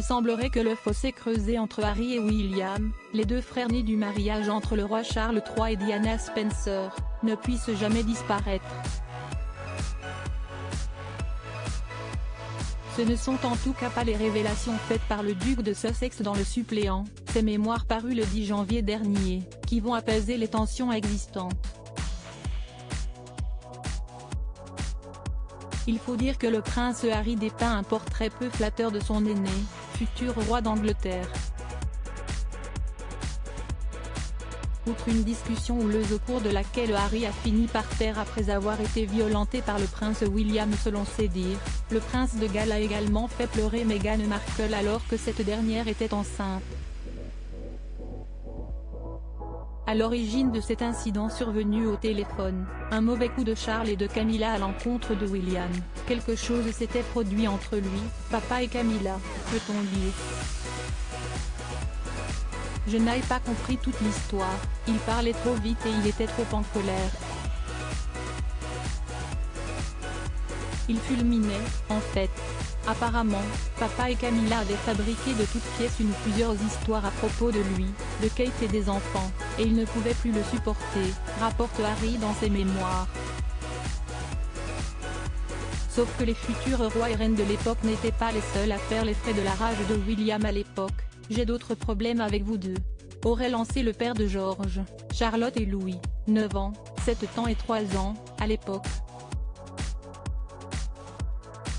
Il semblerait que le fossé creusé entre Harry et William, les deux frères nés du mariage entre le roi Charles III et Diana Spencer, ne puisse jamais disparaître. Ce ne sont en tout cas pas les révélations faites par le duc de Sussex dans Le Suppléant, ses mémoires parus le 10 janvier dernier, qui vont apaiser les tensions existantes. Il faut dire que le prince Harry dépeint un portrait peu flatteur de son aîné, futur roi d'Angleterre. Outre une discussion houleuse au cours de laquelle Harry a fini par terre après avoir été violenté par le prince William selon ses dires, le prince de Galles a également fait pleurer Meghan Markle alors que cette dernière était enceinte. À l'origine de cet incident survenu au téléphone, un mauvais coup de Charles et de Camilla à l'encontre de William, quelque chose s'était produit entre lui, papa et Camilla, peut-on dire. Je n'ai pas compris toute l'histoire, il parlait trop vite et il était trop en colère. Il fulminait, en fait. Apparemment, papa et Camilla avaient fabriqué de toutes pièces une ou plusieurs histoires à propos de lui, de Kate et des enfants, et ils ne pouvaient plus le supporter, rapporte Harry dans ses mémoires. Sauf que les futurs rois et reines de l'époque n'étaient pas les seuls à faire les frais de la rage de William à l'époque. J'ai d'autres problèmes avec vous deux, aurait lancé le père de George, Charlotte et Louis, 9 ans, 7 ans et 3 ans, à l'époque.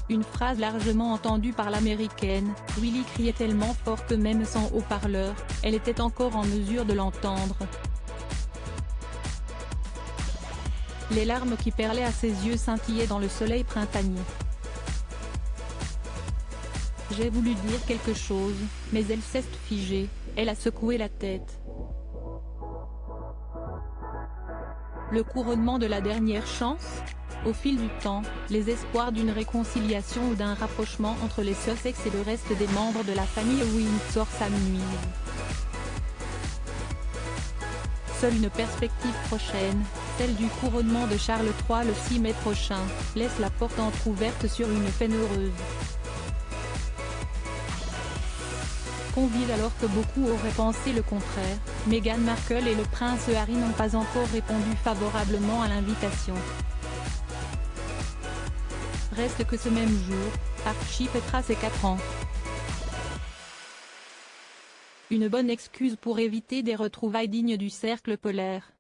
Une phrase largement entendue par l'américaine, Willie criait tellement fort que même sans haut-parleur, elle était encore en mesure de l'entendre. Les larmes qui perlaient à ses yeux scintillaient dans le soleil printanier. J'ai voulu dire quelque chose, mais elle s'est figée, elle a secoué la tête. Le couronnement de la dernière chance ? Au fil du temps, les espoirs d'une réconciliation ou d'un rapprochement entre les Sussex et le reste des membres de la famille Windsor s'amenuisent. Seule une perspective prochaine, celle du couronnement de Charles III le 6 mai prochain, laisse la porte entrouverte sur une fin heureuse. Convide alors que beaucoup auraient pensé le contraire, Meghan Markle et le prince Harry n'ont pas encore répondu favorablement à l'invitation. Reste que ce même jour, Archie fêtera ses 4 ans. Une bonne excuse pour éviter des retrouvailles dignes du cercle polaire.